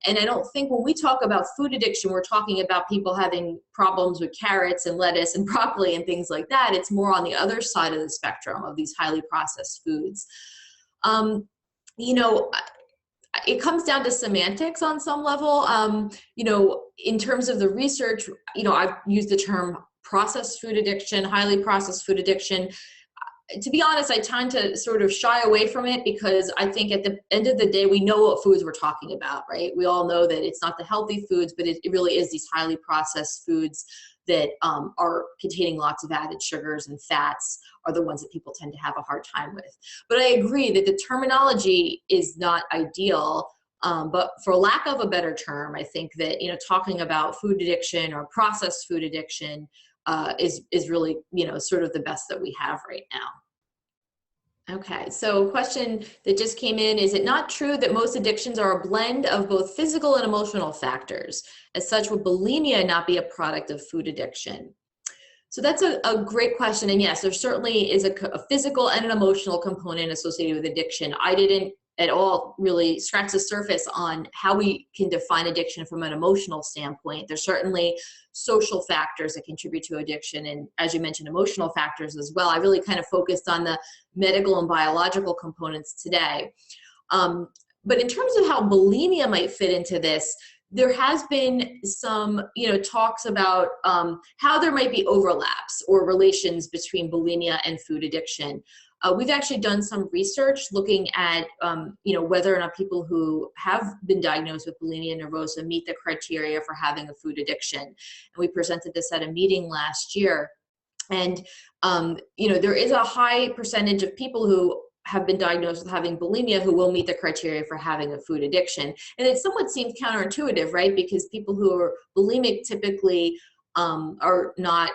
And I don't think when we talk about food addiction, we're talking about people having problems with carrots and lettuce and broccoli and things like that. It's more on the other side of the spectrum of these highly processed foods. You know, it comes down to semantics on some level. You know, in terms of the research, you know, I've used the term processed food addiction, highly processed food addiction. To be honest, I tend to sort of shy away from it, because I think at the end of the day, we know what foods we're talking about, right? We all know that it's not the healthy foods, but it really is these highly processed foods that are containing lots of added sugars and fats are the ones that people tend to have a hard time with. But I agree that the terminology is not ideal. But for lack of a better term, I think that, you know, talking about food addiction or processed food addiction is really, you know, sort of the best that we have right now. Okay, so a question that just came in: is it not true that most addictions are a blend of both physical and emotional factors? As such, would bulimia not be a product of food addiction? So that's a great question. And yes, there certainly is a physical and an emotional component associated with addiction. I didn't at all really scratch the surface on how we can define addiction from an emotional standpoint. There's certainly social factors that contribute to addiction, and as you mentioned, emotional factors as well. I really kind of focused on the medical and biological components today. But in terms of how bulimia might fit into this, there has been some, you know, talks about how there might be overlaps or relations between bulimia and food addiction. We've actually done some research looking at, you know, whether or not people who have been diagnosed with bulimia nervosa meet the criteria for having a food addiction. And we presented this at a meeting last year. And, you know, there is a high percentage of people who have been diagnosed with having bulimia who will meet the criteria for having a food addiction. And it somewhat seems counterintuitive, right? Because people who are bulimic typically are not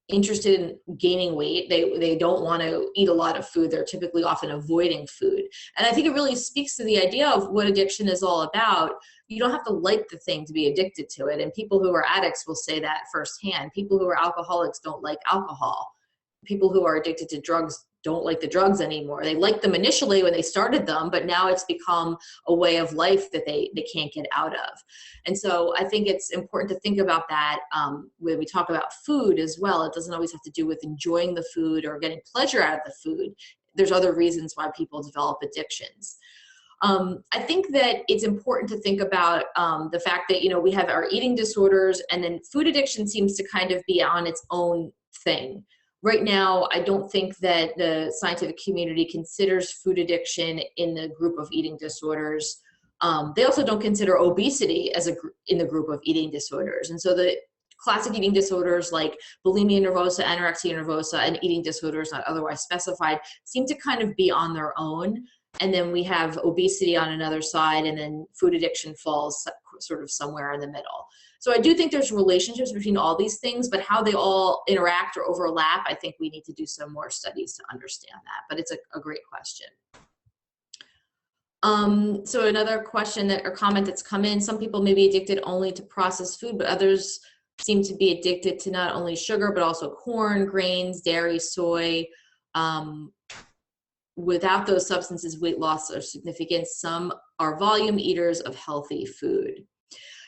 interested in gaining weight. They don't want to eat a lot of food. They're typically often avoiding food. And I think it really speaks to the idea of what addiction is all about. You don't have to like the thing to be addicted to it. And people who are addicts will say that firsthand. People who are alcoholics don't like alcohol. People who are addicted to drugs don't like the drugs anymore. They liked them initially when they started them, but now it's become a way of life that they can't get out of. And so I think it's important to think about that when we talk about food as well. It doesn't always have to do with enjoying the food or getting pleasure out of the food. There's other reasons why people develop addictions. I think that it's important to think about the fact that, you know, we have our eating disorders, and then food addiction seems to kind of be on its own thing. Right now, I don't think that the scientific community considers food addiction in the group of eating disorders. They also don't consider obesity as in the group of eating disorders. And so the classic eating disorders like bulimia nervosa, anorexia nervosa, and eating disorders not otherwise specified seem to kind of be on their own. And then we have obesity on another side, and then food addiction falls sort of somewhere in the middle. So I do think there's relationships between all these things, but how they all interact or overlap, I think we need to do some more studies to understand that. But it's a great question. So another question or comment that's come in: some people may be addicted only to processed food, but others seem to be addicted to not only sugar, but also corn, grains, dairy, soy. Without those substances, weight loss are significant. Some are volume eaters of healthy food.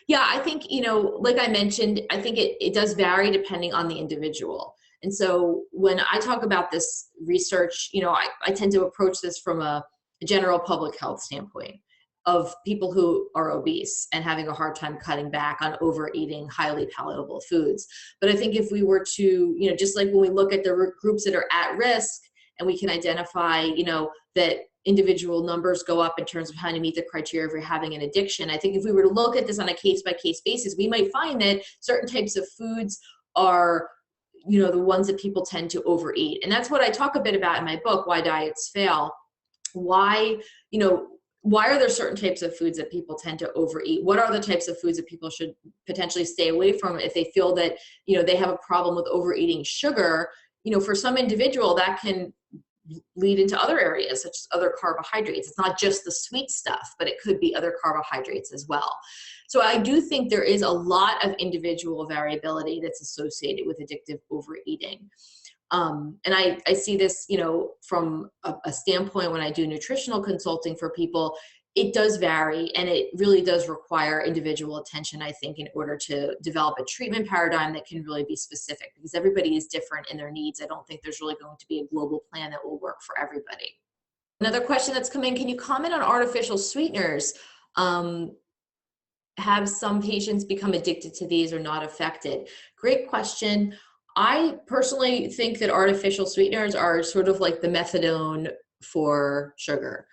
Yeah, I think, you know, like I mentioned, I think it does vary depending on the individual. And so when I talk about this research, you know, I tend to approach this from a general public health standpoint of people who are obese and having a hard time cutting back on overeating highly palatable foods. But I think if we were to, you know, just like when we look at the groups that are at risk, and we can identify, you know, that individual numbers go up in terms of how to meet the criteria for having an addiction. I think if we were to look at this on a case-by-case basis, we might find that certain types of foods are, you know, the ones that people tend to overeat. And that's what I talk a bit about in my book, Why Diets Fail. Why, you know, why are there certain types of foods that people tend to overeat? What are the types of foods that people should potentially stay away from if they feel that, they have a problem with overeating sugar? For some individual that can lead into other areas, such as other carbohydrates. It's not just the sweet stuff, but it could be other carbohydrates as well. So I do think there is a lot of individual variability that's associated with addictive overeating. And I see this, from a standpoint when I do nutritional consulting for people, it does vary, and it really does require individual attention, I think, in order to develop a treatment paradigm that can really be specific, because everybody is different in their needs. I don't think there's really going to be a global plan that will work for everybody. Another question that's come in, can you comment on artificial sweeteners? Have some patients become addicted to these or not affected? Great question. I personally think that artificial sweeteners are sort of like the methadone for sugar.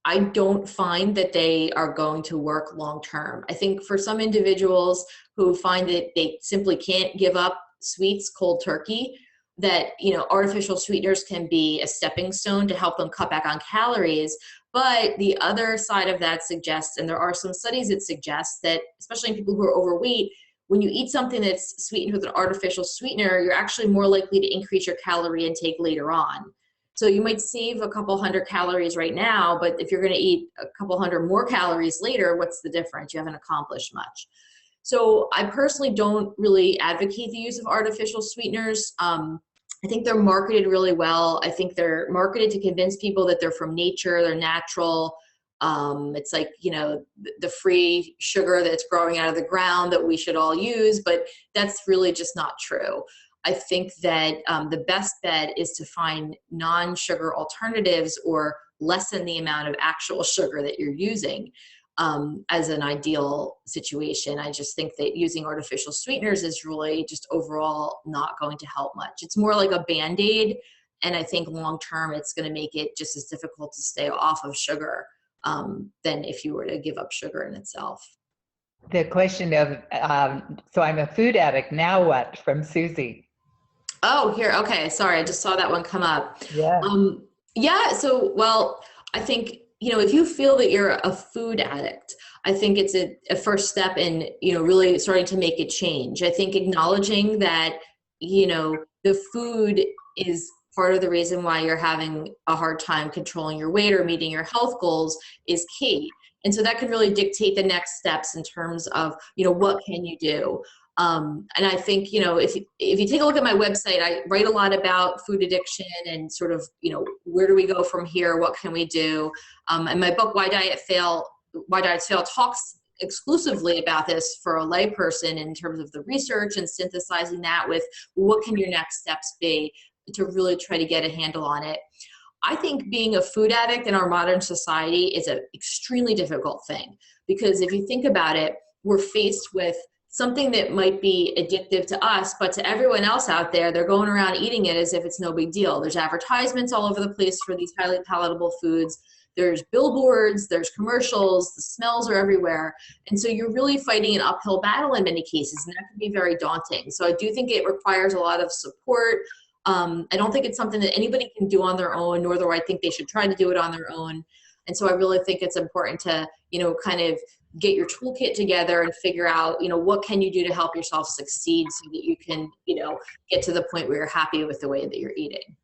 I don't find that they are going to work long term. I think for some individuals who find that they simply can't give up sweets cold turkey, that artificial sweeteners can be a stepping stone to help them cut back on calories. But the other side of that suggests, and there are some studies that suggest that, especially in people who are overweight, when you eat something that's sweetened with an artificial sweetener, you're actually more likely to increase your calorie intake later on. So you might save a couple hundred calories right now, but if you're going to eat a couple hundred more calories later, what's the difference? You haven't accomplished much. So I personally don't really advocate the use of artificial sweeteners. I think they're marketed really well. I think they're marketed to convince people that they're from nature, they're natural. It's like, the free sugar that's growing out of the ground that we should all use, but that's really just not true. I think that the best bet is to find non-sugar alternatives or lessen the amount of actual sugar that you're using as an ideal situation. I just think that using artificial sweeteners is really just overall not going to help much. It's more like a Band-Aid, and I think long-term it's going to make it just as difficult to stay off of sugar than if you were to give up sugar in itself. The question of, so I'm a food addict, now what, from Susie. Oh, here. Okay. Sorry. I just saw that one come up. Yeah. So, I think, if you feel that you're a food addict, I think it's a first step in, really starting to make a change. I think acknowledging that, the food is part of the reason why you're having a hard time controlling your weight or meeting your health goals is key. And so that can really dictate the next steps in terms of, what can you do? And I think, if you take a look at my website, I write a lot about food addiction and sort of, where do we go from here? What can we do? And my book, Why Diets Fail, talks exclusively about this for a layperson in terms of the research and synthesizing that with what can your next steps be to really try to get a handle on it. I think being a food addict in our modern society is an extremely difficult thing, because if you think about it, we're faced with something that might be addictive to us, but to everyone else out there, they're going around eating it as if it's no big deal. There's advertisements all over the place for these highly palatable foods. There's billboards, there's commercials, the smells are everywhere. And so you're really fighting an uphill battle in many cases, and that can be very daunting. So I do think it requires a lot of support. I don't think it's something that anybody can do on their own, nor do I think they should try to do it on their own. And so I really think it's important to, kind of get your toolkit together and figure out, what can you do to help yourself succeed so that you can, get to the point where you're happy with the way that you're eating.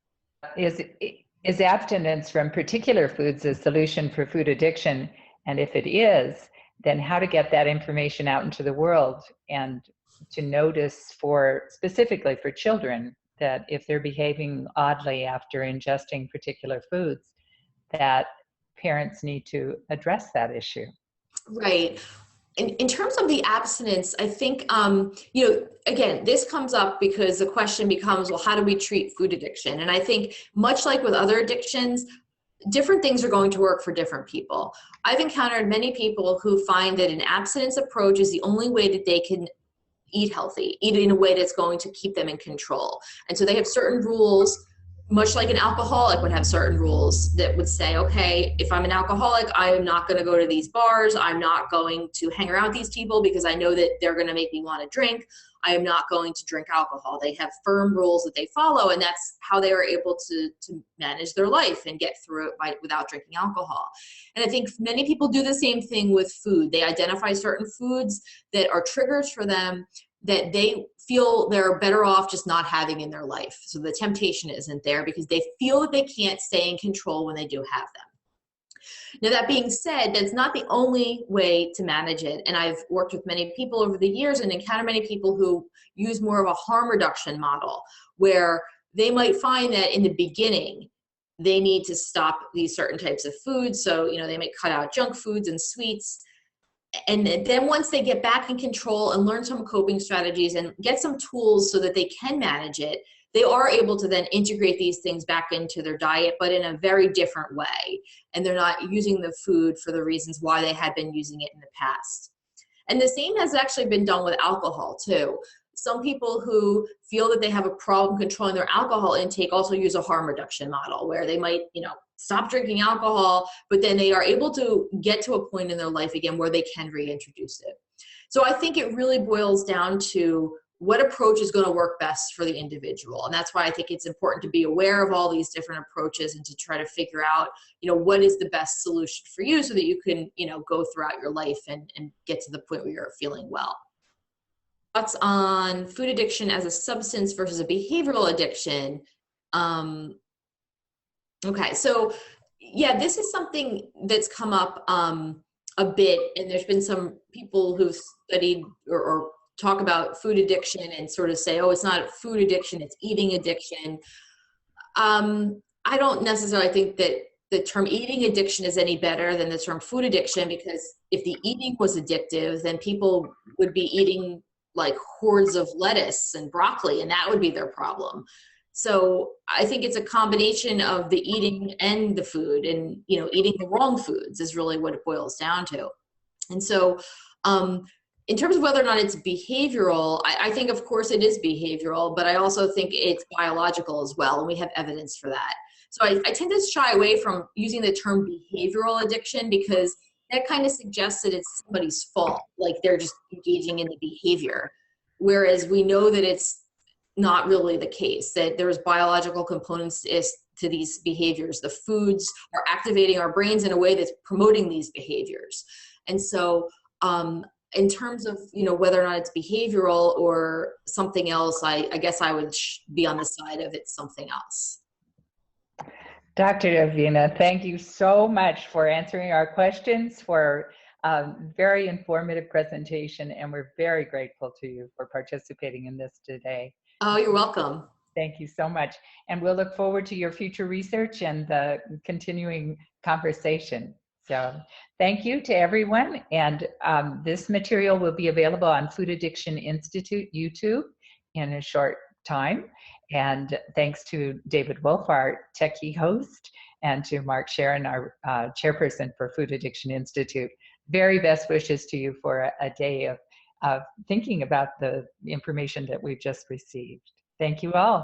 Is abstinence from particular foods a solution for food addiction? And if it is, then how to get that information out into the world and to notice specifically for children that if they're behaving oddly after ingesting particular foods, that parents need to address that issue. Right. In terms of the abstinence, I think, again, this comes up because the question becomes, well, how do we treat food addiction? And I think much like with other addictions, different things are going to work for different people. I've encountered many people who find that an abstinence approach is the only way that they can eat healthy, eat in a way that's going to keep them in control. And so they have certain rules, much like an alcoholic would have certain rules that would say, okay, if I'm an alcoholic, I am not going to go to these bars. I'm not going to hang around with these people because I know that they're going to make me want to drink. I am not going to drink alcohol. They have firm rules that they follow, and that's how they are able to manage their life and get through it without drinking alcohol. And I think many people do the same thing with food. They identify certain foods that are triggers for them that they feel they're better off just not having in their life. So the temptation isn't there because they feel that they can't stay in control when they do have them. Now, that being said, that's not the only way to manage it. And I've worked with many people over the years and encountered many people who use more of a harm reduction model, where they might find that in the beginning, they need to stop these certain types of foods. So, they may cut out junk foods and sweets. And then once they get back in control and learn some coping strategies and get some tools so that they can manage it, they are able to then integrate these things back into their diet, but in a very different way. And they're not using the food for the reasons why they had been using it in the past. And the same has actually been done with alcohol too. Some people who feel that they have a problem controlling their alcohol intake also use a harm reduction model where they might, stop drinking alcohol, but then they are able to get to a point in their life again where they can reintroduce it. So I think it really boils down to what approach is going to work best for the individual. And that's why I think it's important to be aware of all these different approaches and to try to figure out, what is the best solution for you so that you can, go throughout your life and get to the point where you're feeling well. Thoughts on food addiction as a substance versus a behavioral addiction? Okay, so yeah, this is something that's come up a bit, and there's been some people who've studied or talk about food addiction and sort of say, oh, it's not food addiction, it's eating addiction. I don't necessarily think that the term eating addiction is any better than the term food addiction, because if the eating was addictive, then people would be eating like hordes of lettuce and broccoli, and that would be their problem. So I think it's a combination of the eating and the food, and eating the wrong foods is really what it boils down to. And so in terms of whether or not it's behavioral, I think of course it is behavioral, but I also think it's biological as well, and we have evidence for that. So I tend to shy away from using the term behavioral addiction because that kind of suggests that it's somebody's fault, like they're just engaging in the behavior. Whereas we know that it's not really the case, that there's biological components to these behaviors. The foods are activating our brains in a way that's promoting these behaviors. And so in terms of, whether or not it's behavioral or something else, I guess I would be on the side of it's something else. Dr. Avena, thank you so much for answering our questions, for a very informative presentation, and we're very grateful to you for participating in this today. Oh, you're welcome. Thank you so much. And we'll look forward to your future research and the continuing conversation. So thank you to everyone. And this material will be available on Food Addiction Institute YouTube in a short time. And thanks to David Wolf, our techie host, and to Mark Sharon, our chairperson for Food Addiction Institute. Very best wishes to you for a day of thinking about the information that we've just received. Thank you all.